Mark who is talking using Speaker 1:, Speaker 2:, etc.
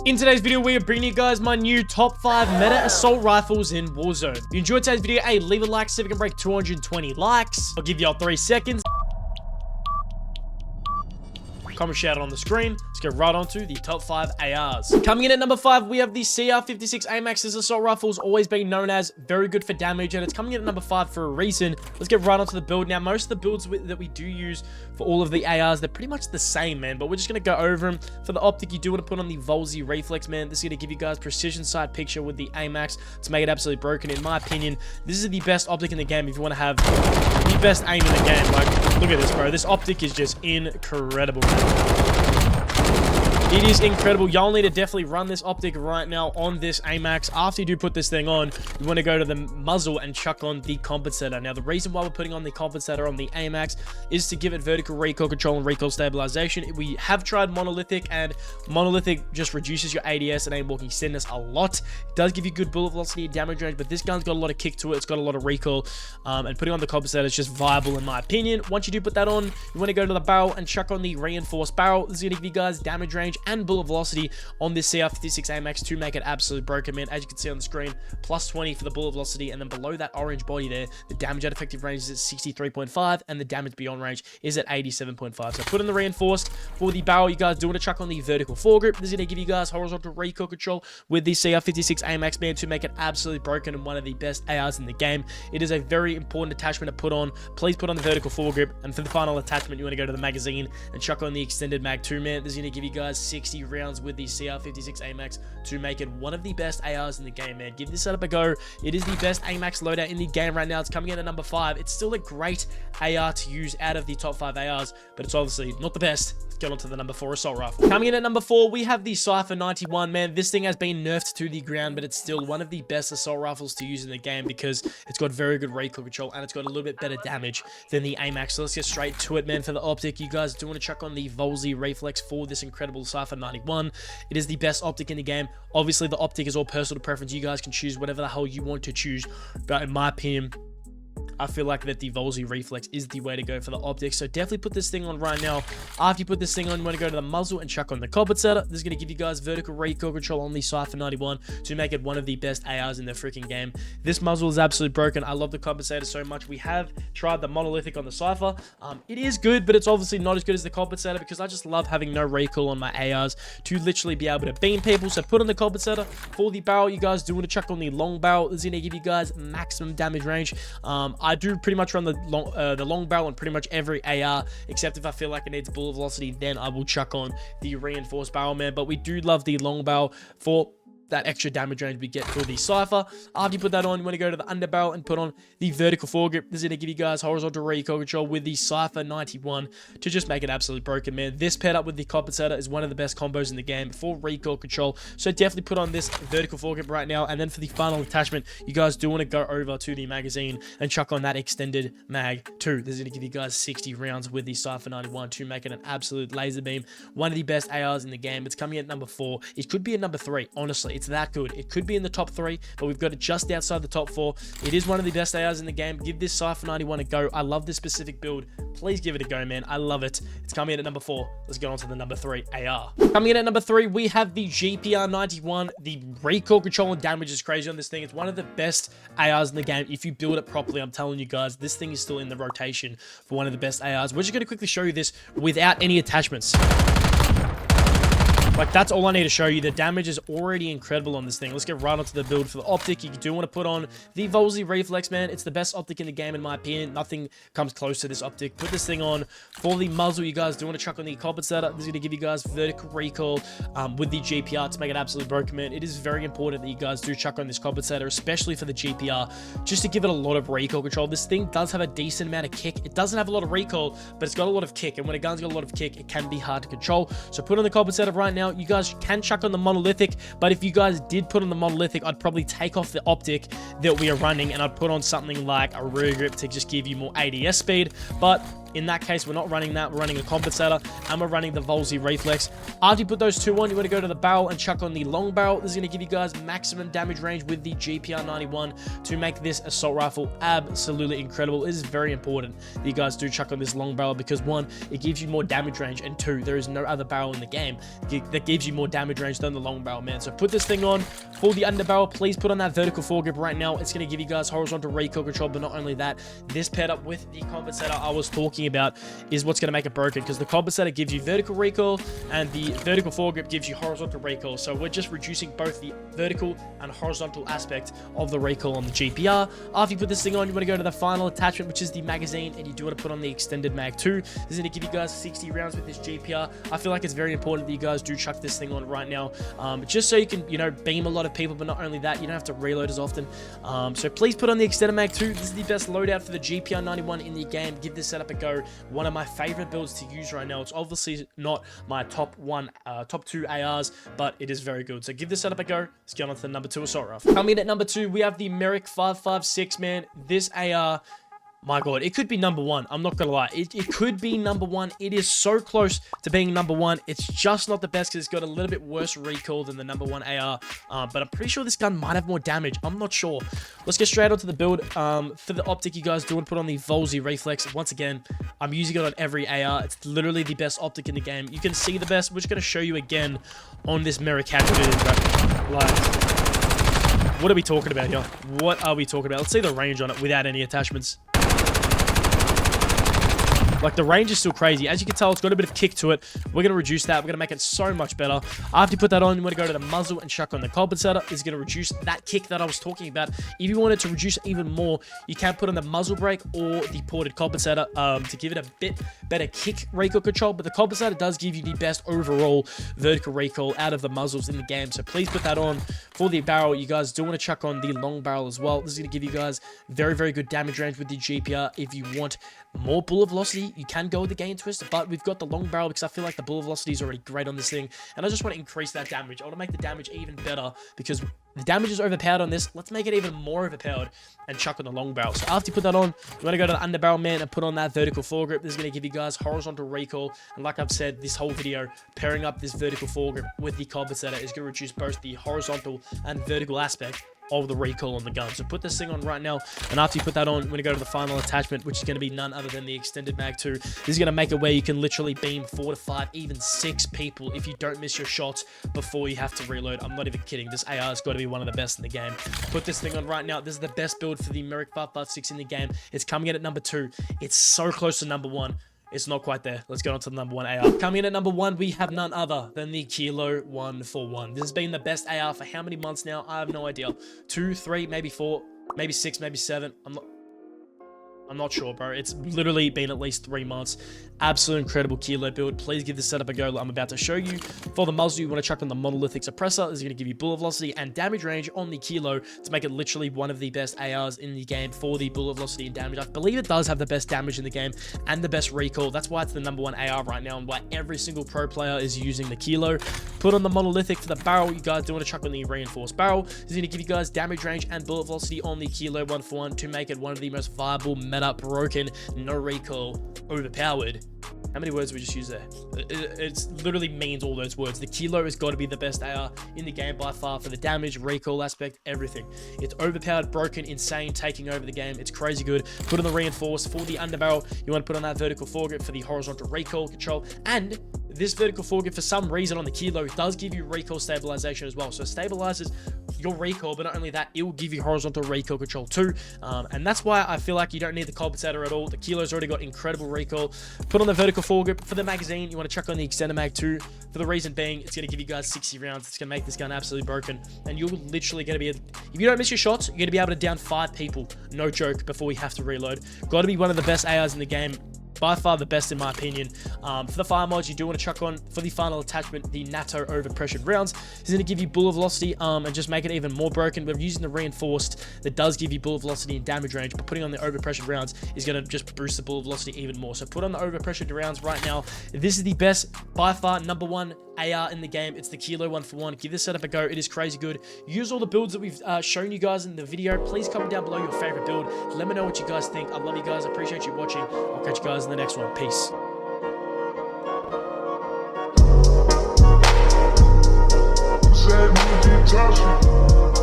Speaker 1: In today's video, we are bringing you guys my new top 5 meta assault rifles in Warzone. If you enjoyed today's video, hey, leave a like, see if we can break 220 likes. I'll give y'all 3 seconds. Comment shout out on the screen. Let's get right on to the top 5 ARs. Coming in at number 5, we have the CR56 AMAX. This assault rifle has always been known as very good for damage, and it's coming in at number 5 for a reason. Let's get right onto the build. Now, most of the builds that we do use for all of the ARs, they're pretty much the same, man, but we're just going to go over them. For the optic, you do want to put on the Volzy Reflex, man. This is going to give you guys precision sight picture with the AMAX to make it absolutely broken. In my opinion, this is the best optic in the game if you want to have the best aim in the game. Like, look at this, bro. This optic is just incredible, man. It is incredible. Y'all need to definitely run this optic right now on this AMAX. After you do put this thing on, you want to go to the muzzle and chuck on the compensator. Now, the reason why we're putting on the compensator on the AMAX is to give it vertical recoil control and recoil stabilization. We have tried monolithic, and monolithic just reduces your ADS and aim walking extenders a lot. It does give you good bullet velocity and damage range, but this gun's got a lot of kick to it. It's got a lot of recoil, and putting on the compensator is just viable in my opinion. Once you do put that on, you want to go to the barrel and chuck on the reinforced barrel. This is going to give you guys damage range and bullet velocity on this CR56 AMAX to make it absolutely broken, man. As you can see on the screen, plus 20 for the bullet velocity, and then below that orange body there, the damage at effective range is at 63.5, and the damage beyond range is at 87.5. So put in the reinforced. For the barrel, you guys do want to chuck on the vertical foregrip. This is going to give you guys horizontal recoil control with the CR56 AMAX, man, to make it absolutely broken and one of the best ARs in the game. It is a very important attachment to put on. Please put on the vertical foregrip, and for the final attachment, you want to go to the magazine and chuck on the extended mag 2, man. This is going to give you guys 60 rounds with the CR56 AMAX to make it one of the best ARs in the game, man. Give this setup a go. It is the best AMAX loadout in the game right now. It's coming in at number 5. It's still a great AR to use out of the top 5 ARs, but it's obviously not the best. Let's get on to the number 4 assault rifle. Coming in at number 4, we have the Strahfe 91, man. This thing has been nerfed to the ground, but it's still one of the best assault rifles to use in the game because it's got very good recoil control and it's got a little bit better damage than the AMAX. So let's get straight to it, man. For the optic, you guys do want to chuck on the Volzy Reflex for this incredible Strahfe 91. It is the best optic in the game. Obviously, the optic is all personal preference. You guys can choose whatever the hell you want to choose, but in my opinion, I feel like that the Volzy Reflex is the way to go for the optics. So definitely put this thing on right now. After you put this thing on, you want to go to the muzzle and chuck on the compensator. This is going to give you guys vertical recoil control on the Strahfe 91 to make it one of the best ARs in the freaking game. This muzzle is absolutely broken. I love the compensator so much. We have tried the monolithic on the Strahfe. It is good, but it's obviously not as good as the compensator because I just love having no recoil on my ARs to literally be able to beam people. So put on the compensator. For the barrel, you guys do want to chuck on the long barrel. This is going to give you guys maximum damage range. I do pretty much run the long barrel on pretty much every AR, except if I feel like it needs bullet velocity, then I will chuck on the reinforced barrel, man. But we do love the long barrel for that extra damage range we get for the Strahfe. After you put that on, you want to go to the underbarrel and put on the vertical foregrip. This is going to give you guys horizontal recoil control with the Strahfe 91 to just make it absolutely broken, man. This paired up with the compensator is one of the best combos in the game for recoil control. So definitely put on this vertical foregrip right now. And then for the final attachment, you guys do want to go over to the magazine and chuck on that extended mag 2. This is going to give you guys 60 rounds with the Strahfe 91 to make it an absolute laser beam. One of the best ARs in the game. It's coming at number 4. It could be at number 3, honestly. It's that good. It could be in the top 3, but we've got it just outside the top 4. It is one of the best ARs in the game. Give this Strahfe 91 a go. I love this specific build. Please give it a go, man. I love it. It's coming in at number 4. Let's get on to the number 3 AR. Coming in at number 3, we have the GPR 91. The recoil control and damage is crazy on this thing. It's one of the best ARs in the game. If you build it properly, I'm telling you guys, this thing is still in the rotation for one of the best ARs. We're just going to quickly show you this without any attachments. Like, that's all I need to show you. The damage is already incredible on this thing. Let's get right onto the build. For the optic, you do want to put on the Volzy Reflex, man. It's the best optic in the game, in my opinion. Nothing comes close to this optic. Put this thing on. For the muzzle, you guys do want to chuck on the compensator. This is going to give you guys vertical recoil with the GPR to make it absolutely broken, man. It is very important that you guys do chuck on this compensator, especially for the GPR, just to give it a lot of recoil control. This thing does have a decent amount of kick. It doesn't have a lot of recoil, but it's got a lot of kick. And when a gun's got a lot of kick, it can be hard to control. So put on the compensator right now. You guys can chuck on the monolithic, but if you guys did put on the monolithic, I'd probably take off the optic that we are running and I'd put on something like a rear grip to just give you more ADS speed. But In that case, we're not running that. We're running a compensator, and we're running the Volzy reflex. After you put those two on, you want to go to the barrel and chuck on the long barrel. This is going to give you guys maximum damage range with the GPR91 to make this assault rifle absolutely incredible. It is very important that you guys do chuck on this long barrel because, one, it gives you more damage range, and two, there is no other barrel in the game that gives you more damage range than the long barrel, man. So put this thing on. For the underbarrel, please put on that vertical foregrip right now. It's going to give you guys horizontal recoil control, but not only that, this paired up with the compensator I was talking about is what's going to make it broken, because the compensator gives you vertical recoil and the vertical foregrip gives you horizontal recoil. So we're just reducing both the vertical and horizontal aspect of the recoil on the GPR. After you put this thing on, you want to go to the final attachment, which is the magazine, and you do want to put on the extended mag 2. This is going to give you guys 60 rounds with this GPR. I feel like it's very important that you guys do chuck this thing on right now, just so you can, you know, beam a lot of people, but not only that, you don't have to reload as often. So please put on the extended mag 2. This is the best loadout for the GPR91 in the game. Give this setup a go. One of my favorite builds to use right now. It's obviously not my top 2 ARs, but it is very good. So give this setup a go. Let's get on to the number 2 assault rifle. Coming in at number 2, we have the Merrick 556, man. This AR, my God, it could be number 1. I'm not gonna lie. It could be number 1. It is so close to being number 1. It's just not the best because it's got a little bit worse recoil than the number 1 AR. But I'm pretty sure this gun might have more damage. I'm not sure. Let's get straight onto the build. For the optic, you guys do want to put on the Volzy reflex. Once again, I'm using it on every AR. It's literally the best optic in the game. You can see the best. We're just gonna show you again on this Merrick hatch video, bro. Like, what are we talking about here? What are we talking about? Let's see the range on it without any attachments. Like, the range is still crazy. As you can tell, it's got a bit of kick to it. We're going to reduce that. We're going to make it so much better. After you put that on, you want to go to the muzzle and chuck on the compensator. It's going to reduce that kick that I was talking about. If you wanted to reduce it even more, you can put on the muzzle brake or the ported compensator to give it a bit better kick recoil control. But the compensator does give you the best overall vertical recoil out of the muzzles in the game. So please put that on. For the barrel, you guys do want to chuck on the long barrel as well. This is going to give you guys very, very good damage range with the GPR. If you want more bullet velocity, you can go with the gain twist, but we've got the long barrel because I feel like the bullet velocity is already great on this thing, and I just want to increase that damage. I want to make the damage even better because the damage is overpowered on this. Let's make it even more overpowered and chuck on the long barrel. So after you put that on, you want to go to the underbarrel, man, and put on that vertical foregrip. This is going to give you guys horizontal recoil, and like I've said this whole video, pairing up this vertical foregrip with the compensator is going to reduce both the horizontal and vertical aspect of the recoil on the gun. So put this thing on right now, and after you put that on, we're going to go to the final attachment, which is going to be none other than the extended mag 2. This is going to make it where you can literally beam 4 to 5, even 6 people if you don't miss your shots before you have to reload. I'm not even kidding. This AR has got to be one of the best in the game. Put this thing on right now. This is the best build for the Merrick 556 in the game. It's coming in at number 2. It's so close to number 1. It's not quite there. Let's get on to the number 1 AR. Coming in at number 1, we have none other than the Kilo 141. This has been the best AR for how many months now? I have no idea. 2, 3, maybe 4, maybe 6, maybe 7. I'm not sure, bro. It's literally been at least 3 months. Absolute incredible Kilo build. Please give this setup a go. I'm about to show you. For the muzzle, you want to chuck on the monolithic suppressor. This is going to give you bullet velocity and damage range on the Kilo to make it literally one of the best ARs in the game for the bullet velocity and damage. I believe it does have the best damage in the game and the best recoil. That's why it's the number 1 AR right now and why every single pro player is using the Kilo. Put on the monolithic for the barrel. You guys do want to chuck on the reinforced barrel. This is going to give you guys damage range and bullet velocity on the Kilo 141 to make it one of the most viable, meta, broken, no recoil, overpowered. How many words we just used there? It literally means all those words. The Kilo has got to be the best AR in the game by far for the damage, recoil aspect, everything. It's overpowered, broken, insane, taking over the game. It's crazy good. Put on the reinforced. For the underbarrel, you want to put on that vertical foregrip for the horizontal recoil control. And this vertical foregrip, for some reason on the Kilo, does give you recoil stabilization as well. So it stabilizes your recoil, but not only that, it will give you horizontal recoil control too. And that's why I feel like you don't need the compensator at all. The Kilo's already got incredible recoil. Put on the vertical foregrip. For the magazine, you want to chuck on the extended mag 2. For the reason being, it's going to give you guys 60 rounds. It's going to make this gun absolutely broken. And you're literally going to be, if you don't miss your shots, you're going to be able to down 5 people. No joke, before you have to reload. Got to be one of the best ARs in the game. By far the best in my opinion. For the fire mods, you do want to chuck on, for the final attachment, the NATO overpressured rounds. It's going to give you bullet velocity and just make it even more broken. We're using the reinforced that does give you bullet velocity and damage range, but putting on the overpressured rounds is going to just boost the bullet velocity even more. So put on the overpressured rounds right now. This is the best, by far, number 1 AR in the game. It's the Kilo 1-for-1. Give this setup a go. It is crazy good. Use all the builds that we've shown you guys in the video. Please comment down below your favorite build. Let me know what you guys think. I love you guys. I appreciate you watching. I'll catch you guys in the next one. Peace.
Speaker 2: Touch me.